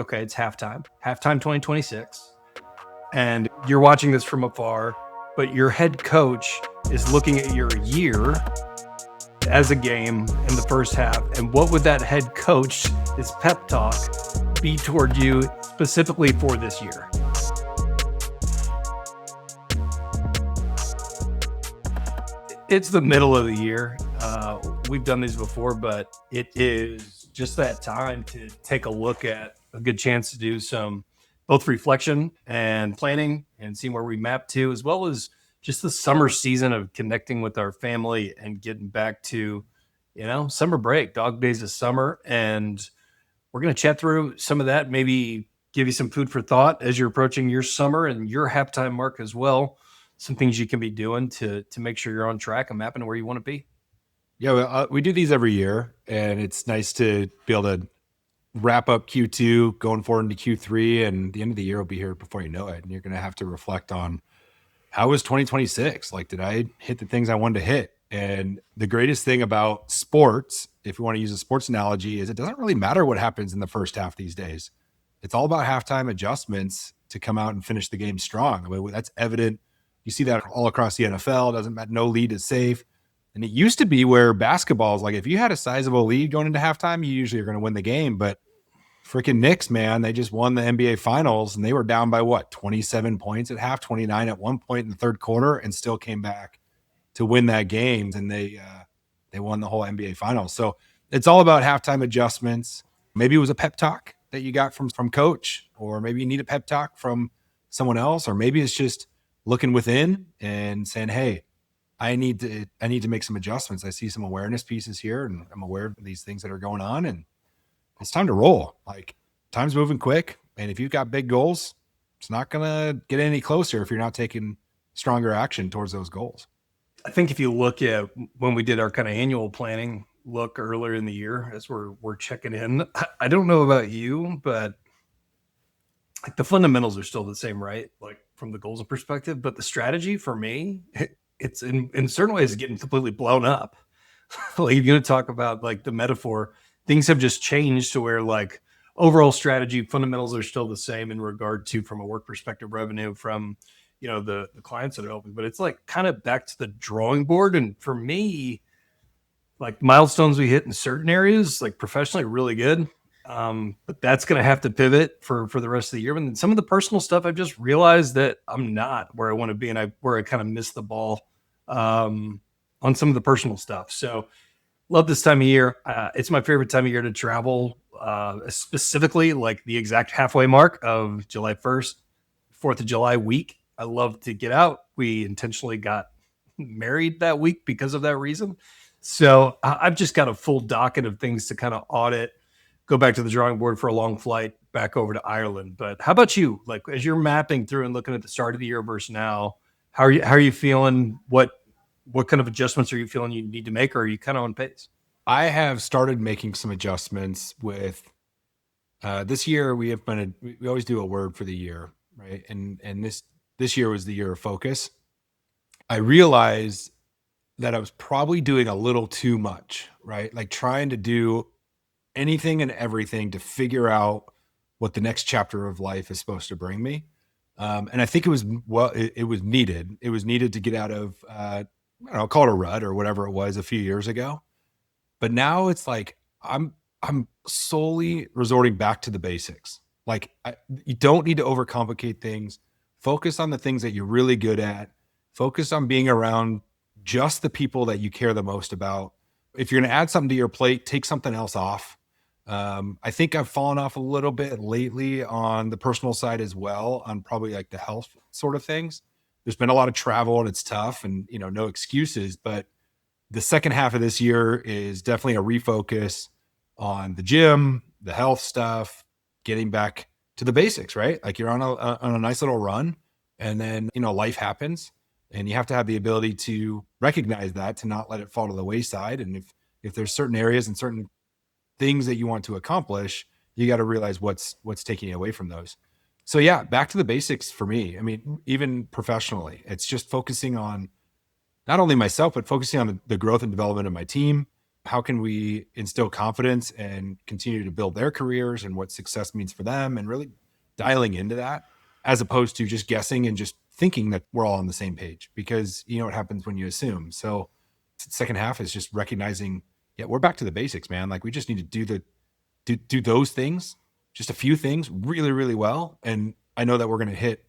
Okay, it's halftime 2026. And you're watching this from afar, but your head coach is looking at your year as a game in the first half. And what would that head coach, his pep talk, be toward you specifically for this year? It's the middle of the year. We've done these before, but it is just that time to take a look at a good chance to do some both reflection and planning and seeing where we map to, as well as just the summer season of connecting with our family and getting back to, summer break, dog days of summer. And we're going to chat through some of that, maybe give you some food for thought as you're approaching your summer and your halftime mark as well. Some things you can be doing to make sure you're on track and mapping where you want to be. Yeah, we do these every year, and it's nice to be able to wrap up Q2, going forward into Q3, and the end of the year will be here before you know it. And you're going to have to reflect on how was 2026? Like, did I hit the things I wanted to hit? And the greatest thing about sports, if you want to use a sports analogy, is it doesn't really matter what happens in the first half these days. It's all about halftime adjustments to come out and finish the game strong. I mean, that's evident. You see that all across the NFL. Doesn't matter. No lead is safe. And it used to be where basketball is like, if you had a sizable lead going into halftime, you usually are going to win the game. But freaking Knicks, man, they just won the NBA Finals, and they were down by 27 points at half, 29 at one point in the third quarter, and still came back to win that game. And they won the whole NBA Finals. So it's all about halftime adjustments. Maybe it was a pep talk that you got from coach, or maybe you need a pep talk from someone else, or maybe it's just looking within and saying, hey, I need to make some adjustments. I see some awareness pieces here, and I'm aware of these things that are going on, and it's time to roll. Like, time's moving quick, and if you've got big goals, it's not going to get any closer if you're not taking stronger action towards those goals. I think if you look at when we did our kind of annual planning look earlier in the year, as we're checking in, I don't know about you, but like the fundamentals are still the same, right? Like from the goals perspective, but the strategy for me, it's in certain ways getting completely blown up. Like, you're going to talk about like the metaphor, things have just changed to where like overall strategy fundamentals are still the same in regard to, from a work perspective, revenue from, the clients that are helping, but it's like kind of back to the drawing board. And for me, like milestones we hit in certain areas, like professionally, really good. But that's going to have to pivot for the rest of the year. And then some of the personal stuff, I've just realized that I'm not where I want to be, and where I kind of missed the ball on some of the personal stuff. So love this time of year. It's my favorite time of year to travel, specifically like the exact halfway mark of July 1st, 4th of July week. I love to get out. We intentionally got married that week because of that reason. So I've just got a full docket of things to kind of audit, go back to the drawing board for a long flight back over to Ireland. But how about you? Like, as you're mapping through and looking at the start of the year versus now, how are you feeling? What kind of adjustments are you feeling you need to make, or are you kind of on pace? I have started making some adjustments with this year. We always do a word for the year, right? And this year was the year of focus. I realized that I was probably doing a little too much, right? Like trying to do anything and everything to figure out what the next chapter of life is supposed to bring me. And I think it was needed. It was needed to get out of, I don't know, call it a rut or whatever it was a few years ago. But now it's like, I'm solely resorting back to the basics. Like, you don't need to overcomplicate things. Focus on the things that you're really good at. Focus on being around just the people that you care the most about. If you're going to add something to your plate, take something else off. I think I've fallen off a little bit lately on the personal side as well, on probably like the health sort of things. There's been a lot of travel and it's tough, and no excuses, but the second half of this year is definitely a refocus on the gym, the health stuff, getting back to the basics, right? Like, you're on a nice little run, and then, life happens, and you have to have the ability to recognize that, to not let it fall to the wayside. And if there's certain areas and certain things that you want to accomplish, you got to realize what's taking you away from those. So yeah, back to the basics for me. I mean, even professionally, it's just focusing on not only myself, but focusing on the growth and development of my team, how can we instill confidence and continue to build their careers and what success means for them, and really dialing into that, as opposed to just guessing and just thinking that we're all on the same page, because you know what happens when you assume. So second half is just recognizing, yeah, we're back to the basics, man. Like we just need to do those things, just a few things really, really well. And I know that we're going to hit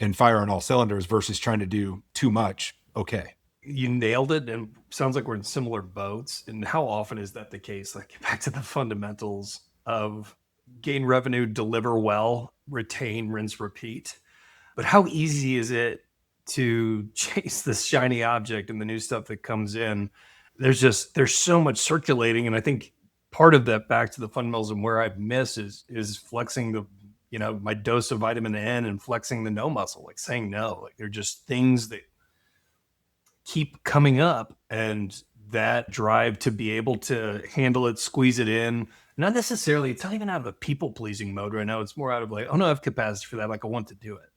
and fire on all cylinders versus trying to do too much. Okay. You nailed it, and sounds like we're in similar boats. And how often is that the case? Like back to the fundamentals of gain revenue, deliver well, retain, rinse, repeat. But how easy is it to chase this shiny object and the new stuff that comes in? There's so much circulating, and I think part of that, back to the fundamentals and where I've missed, is flexing the, my dose of vitamin N and flexing the no muscle, like saying no. Like they're just things that keep coming up, and that drive to be able to handle it, squeeze it in. Not necessarily, it's not even out of a people pleasing mode right now. It's more out of like, oh no, I have capacity for that. Like I want to do it.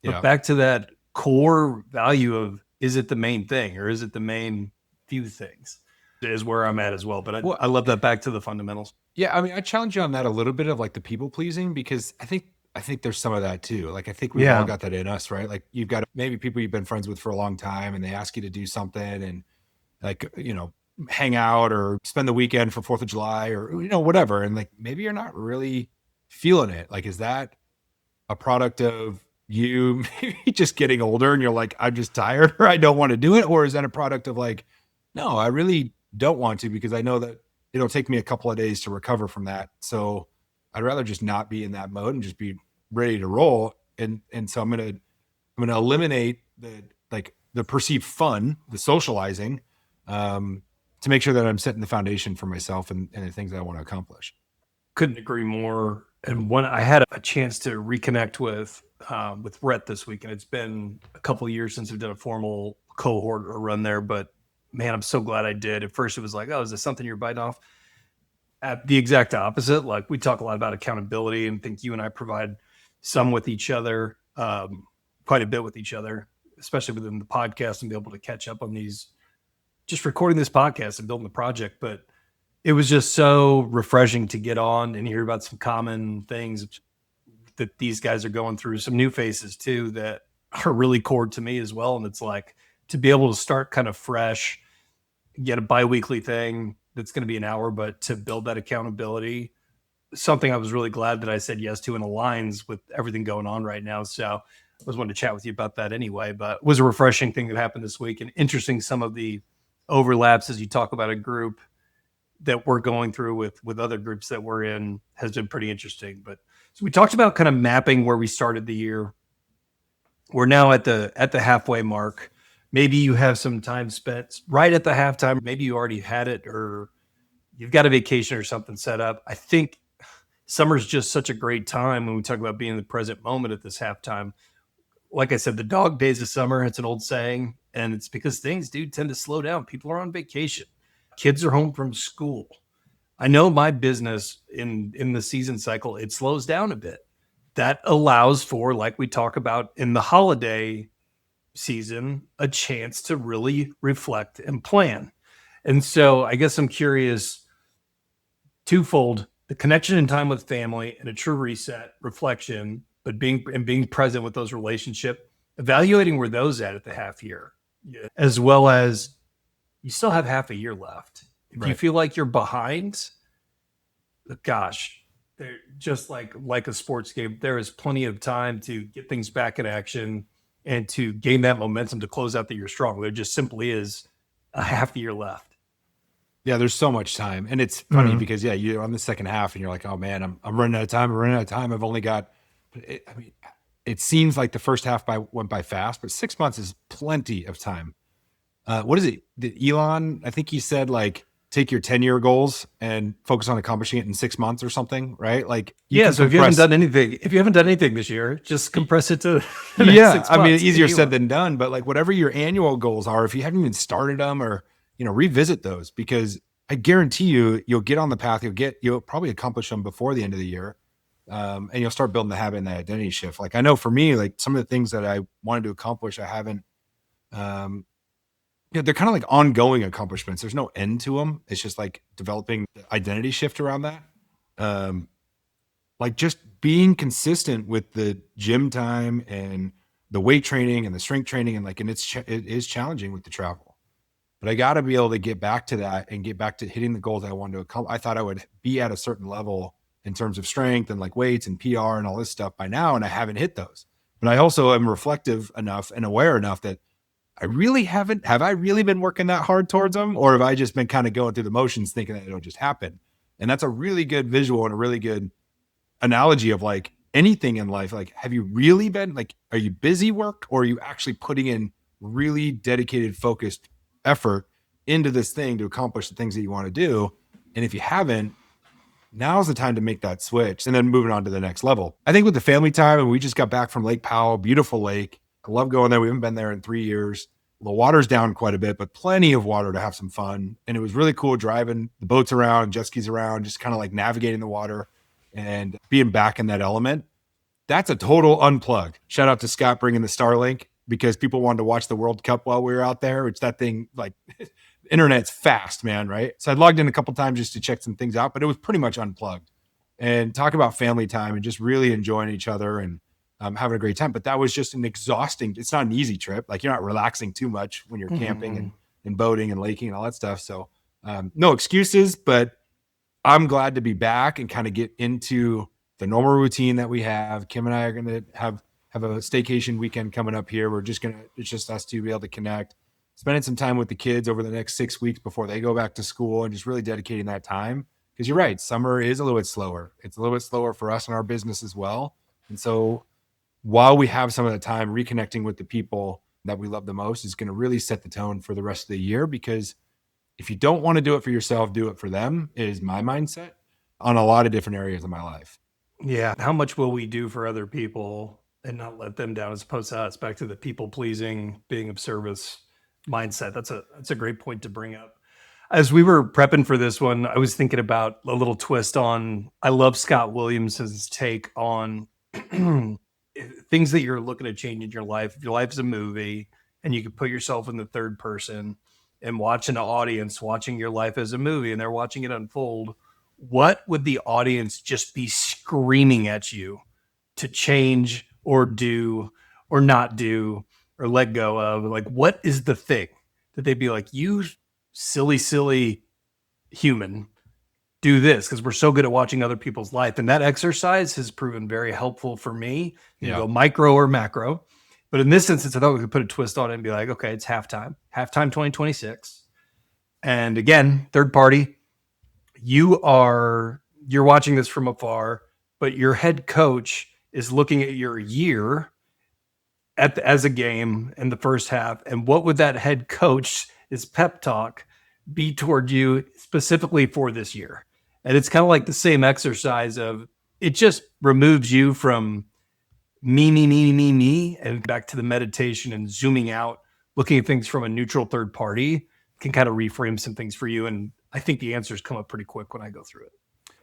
But back to that core value of, is it the main thing or is it the main few things, is where I'm at as well. But I love that back to the fundamentals. Yeah. I mean, I challenge you on that a little bit of like the people pleasing, because I think there's some of that too. Like I think we've all got that in us, right? Like you've got maybe people you've been friends with for a long time and they ask you to do something and like, hang out or spend the weekend for 4th of July or, whatever. And like, maybe you're not really feeling it. Like, is that a product of you maybe just getting older and you're like, I'm just tired or I don't want to do it? Or is that a product of like, no, I really don't want to, because I know that it'll take me a couple of days to recover from that. So I'd rather just not be in that mode and just be ready to roll. And so I'm going to eliminate the perceived fun, the socializing, to make sure that I'm setting the foundation for myself and the things that I want to accomplish. Couldn't agree more. And when I had a chance to reconnect with Rhett this week, and it's been a couple of years since we've done a formal cohort or run there, but man, I'm so glad I did. At first it was like, oh, is this something you're biting off? At the exact opposite. Like we talk a lot about accountability, and think you and I provide some with each other, quite a bit with each other, especially within the podcast, and be able to catch up on these, just recording this podcast and building the project. But it was just so refreshing to get on and hear about some common things that these guys are going through, some new faces too that are really core to me as well. And it's like to be able to start kind of fresh, get a bi-weekly thing that's going to be an hour, but to build that accountability, something I was really glad that I said yes to, and aligns with everything going on right now. So I was wanting to chat with you about that anyway, but it was a refreshing thing that happened this week, and interesting some of the overlaps as you talk about a group that we're going through with other groups that we're in has been pretty interesting. But so we talked about kind of mapping where we started the year. We're now at the halfway mark. Maybe you have some time spent right at the halftime. Maybe you already had it, or you've got a vacation or something set up. I think summer's just such a great time when we talk about being in the present moment at this halftime. Like I said, the dog days of summer, it's an old saying, and it's because things do tend to slow down. People are on vacation. Kids are home from school. I know my business in the season cycle, it slows down a bit. That allows for, like we talk about in the holiday season, a chance to really reflect and plan. And so I guess I'm curious, twofold: the connection and time with family and a true reset, reflection, but being present with those relationships, evaluating where those at the half year, as well as you still have half a year left. If you feel like you're behind, gosh, just like a sports game, there is plenty of time to get things back in action and to gain that momentum to close out the year strong. There just simply is a half year left. Yeah, there's so much time. And it's funny because, you're on the second half and you're like, oh man, I'm running out of time. I'm running out of time. I've only got, it seems like the first half went by fast, but 6 months is plenty of time. What is it? Elon, I think he said like, take your 10-year goals and focus on accomplishing it in 6 months or something, right? Like, so if you haven't done anything this year, just compress it to the next 6 months. I mean, easier said than done, but like whatever your annual goals are, if you haven't even started them, or, revisit those, because I guarantee you'll get on the path. You'll probably accomplish them before the end of the year. And you'll start building the habit and the identity shift. Like I know for me, like some of the things that I wanted to accomplish, I haven't Yeah, they're kind of like ongoing accomplishments. There's no end to them. It's just like developing the identity shift around that. Um, like just being consistent with the gym time and the weight training and the strength training, and like, and it is challenging with the travel, but I got to be able to get back to that and get back to hitting the goals I wanted to accomplish. I thought I would be at a certain level in terms of strength and like weights and PR and all this stuff by now, and I haven't hit those. But I also am reflective enough and aware enough that I really haven't. Have I really been working that hard towards them, or have I just been kind of going through the motions, thinking that it'll just happen? And that's a really good visual and a really good analogy of like anything in life. Like, have you really been like, are you busy work, or are you actually putting in really dedicated, focused effort into this thing to accomplish the things that you want to do? And if you haven't, now's the time to make that switch and then moving on to the next level. I think with the family time, and we just got back from Lake Powell, beautiful lake. I love going there. We haven't been there in 3 years. The water's down quite a bit, but plenty of water to have some fun. And it was really cool driving the boats around, jet skis around, just kind of like navigating the water and being back in that element. That's a total unplug. Shout out to Scott bringing the Starlink, because people wanted to watch the World Cup while we were out there, which that thing, like, internet's fast, man, right? So I logged in a couple times just to check some things out, but it was pretty much unplugged. And talk about family time and just really enjoying each other and having a great time. But that was just an exhausting, it's not an easy trip. Like, you're not relaxing too much when you're camping and boating and laking and all that stuff. So no excuses, but I'm glad to be back and kind of get into the normal routine that we have. Kim and I are going to have a staycation weekend coming up here. It's just us to be able to connect, spending some time with the kids over the next 6 weeks before they go back to school, and just really dedicating that time. Because you're right, summer is a little bit slower. It's a little bit slower for us and our business as well. And so while we have some of the time, reconnecting with the people that we love the most is going to really set the tone for the rest of the year. Because if you don't want to do it for yourself, do it for them, is my mindset on a lot of different areas of my life. Yeah. How much will we do for other people and not let them down, as opposed to us? Back to the people pleasing, being of service mindset. That's a great point to bring up. As we were prepping for this one, I was thinking about a little twist on, I love Scott Williamson's take on things that you're looking to change in your life. If your life is a movie and you could put yourself in the third person and watch an audience watching your life as a movie and they're watching it unfold, what would the audience just be screaming at you to change or do or not do or let go of? Like, what is the thing that they'd be like, you silly human, do this? Because we're so good at watching other people's life. And that exercise has proven very helpful for me. You go micro or macro. But in this instance, I thought we could put a twist on it and be like, okay, it's halftime 2026. And again, third party, you're watching this from afar, but your head coach is looking at your year as a game in the first half. And what would that head coach, his pep talk, be toward you specifically for this year? And it's kind of like the same exercise of, it just removes you from me, and back to the meditation and zooming out, looking at things from a neutral third party can kind of reframe some things for you. And I think the answers come up pretty quick when I go through it.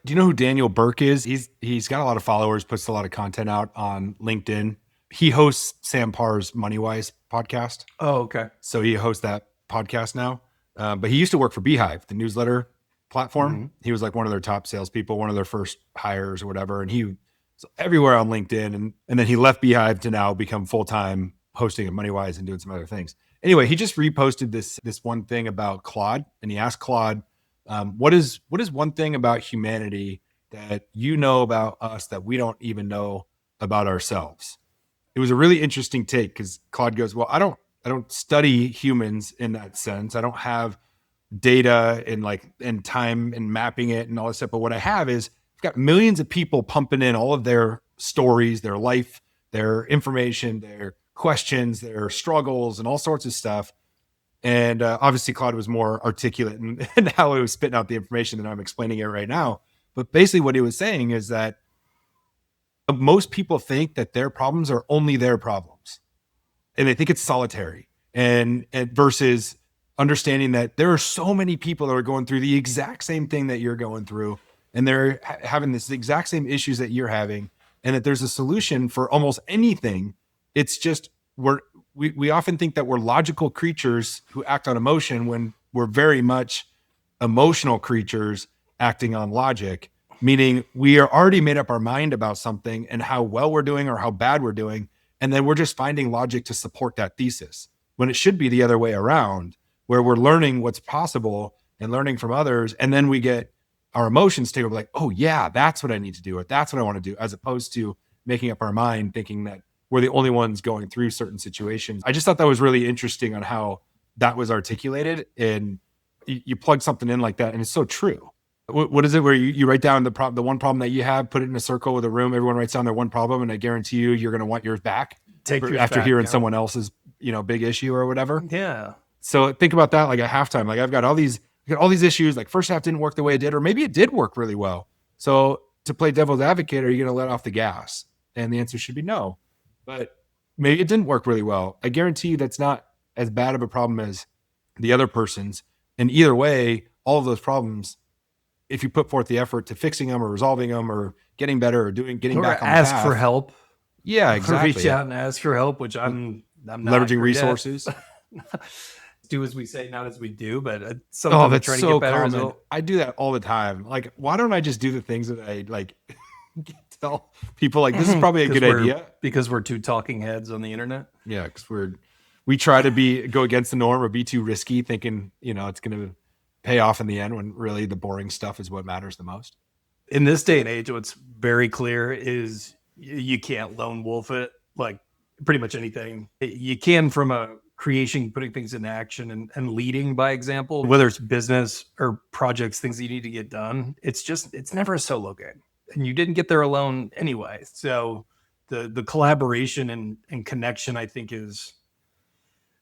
Do you know who Daniel Burke is? He's got a lot of followers, puts a lot of content out on LinkedIn. He hosts Sam Parr's MoneyWise podcast. Oh, okay. So he hosts that podcast now. But he used to work for Beehive, the newsletter platform. Mm-hmm. He was like one of their top salespeople, one of their first hires or whatever. And he was everywhere on LinkedIn. And then he left Beehive to now become full-time hosting at MoneyWise and doing some other things. Anyway, he just reposted this one thing about Claude. And he asked Claude, what is one thing about humanity that you know about us that we don't even know about ourselves? It was a really interesting take, because Claude goes, well, I don't study humans in that sense. I don't have data and time and mapping it and all this stuff. But what I have is I've got millions of people pumping in all of their stories, their life, their information, their questions, their struggles, and all sorts of stuff. And obviously Claude was more articulate in how he was spitting out the information than I'm explaining it right now. But basically what he was saying is that most people think that their problems are only their problems. And they think it's solitary, and versus understanding that there are so many people that are going through the exact same thing that you're going through, and they're having this exact same issues that you're having, and that there's a solution for almost anything. It's just we often think that we're logical creatures who act on emotion when we're very much emotional creatures acting on logic, meaning we are already made up our mind about something and how well we're doing or how bad we're doing. And then we're just finding logic to support that thesis, when it should be the other way around, where we're learning what's possible and learning from others. And then we get our emotions take over, like, oh yeah, that's what I need to do, or that's what I want to do, as opposed to making up our mind thinking that we're the only ones going through certain situations. I just thought that was really interesting on how that was articulated, and you plug something in like that, and it's so true. What is it where you write down the one problem that you have, put it in a circle with a room, everyone writes down their one problem, and I guarantee you're going to want yours back after hearing someone else's big issue or whatever. Yeah. So think about that like at halftime. Like I've got all these issues, like first half didn't work the way it did, or maybe it did work really well. So to play devil's advocate, are you going to let off the gas? And the answer should be no. But maybe it didn't work really well. I guarantee you that's not as bad of a problem as the other person's. And either way, all of those problems, if you put forth the effort to fixing them or resolving them or getting better or getting back on the path, ask for help. Yeah, exactly. Reach out and ask for help, which I'm not leveraging resources. Do as we say, not as we do, but sometimes that's trying so to get better common. as well. I do that all the time. Like, why don't I just do the things that I like tell people, like, this is probably a good idea? Because we're two talking heads on the internet. Yeah, because we try to go against the norm or be too risky, thinking it's going to pay off in the end, when really the boring stuff is what matters the most. In this day and age, what's very clear is you can't lone wolf it, like pretty much anything. You can from a creation, putting things into action and leading by example, whether it's business or projects, things that you need to get done. It's never a solo game, and you didn't get there alone anyway. So the collaboration and connection, I think, is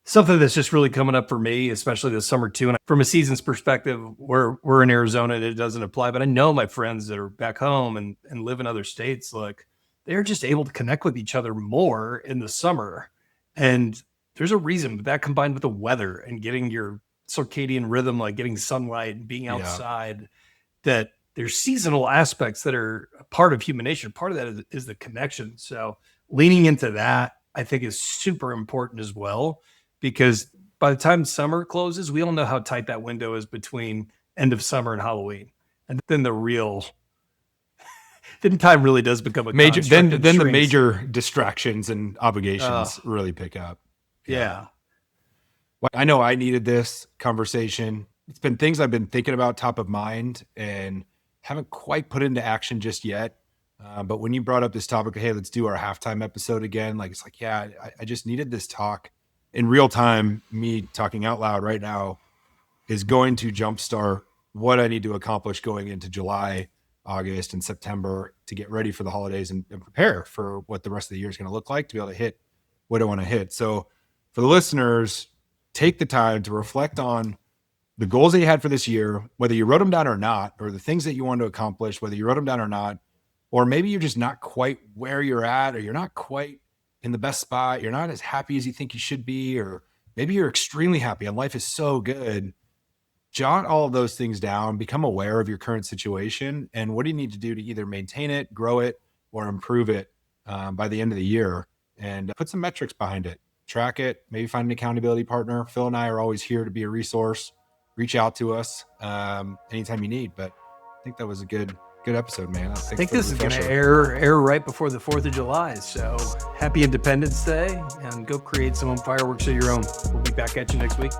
something that's just really coming up for me, especially this summer too. And from a season's perspective, we're in Arizona and it doesn't apply, but I know my friends that are back home and live in other states, like they're just able to connect with each other more in the summer. And there's a reason that combined with the weather and getting your circadian rhythm, like getting sunlight and being outside, that there's seasonal aspects that are a part of human nature. Part of that is the connection. So leaning into that, I think, is super important as well, because by the time summer closes, we all know how tight that window is between end of summer and Halloween. And then then time really does become a major, then the major distractions and obligations really pick up. Yeah. Well, I know I needed this conversation. It's been things I've been thinking about, top of mind, and haven't quite put into action just yet. But when you brought up this topic, hey, let's do our halftime episode again. Like, it's like, yeah, I just needed this talk in real time. Me talking out loud right now is going to jumpstart what I need to accomplish going into July, August, and September to get ready for the holidays and prepare for what the rest of the year is going to look like, to be able to hit what I want to hit. So for the listeners, take the time to reflect on the goals that you had for this year, whether you wrote them down or not, or the things that you want to accomplish, whether you wrote them down or not, or maybe you're just not quite where you're at, or you're not quite in the best spot. You're not as happy as you think you should be, or maybe you're extremely happy and life is so good. Jot all of those things down, become aware of your current situation and what do you need to do to either maintain it, grow it, or improve it by the end of the year, and put some metrics behind it. Track it, maybe find an accountability partner. Phil and I are always here to be a resource. Reach out to us anytime you need. But I think that was a good episode, man. I think this is going to air right before the 4th of July. So happy Independence Day, and go create some fireworks of your own. We'll be back at you next week.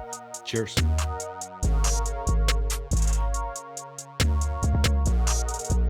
Cheers.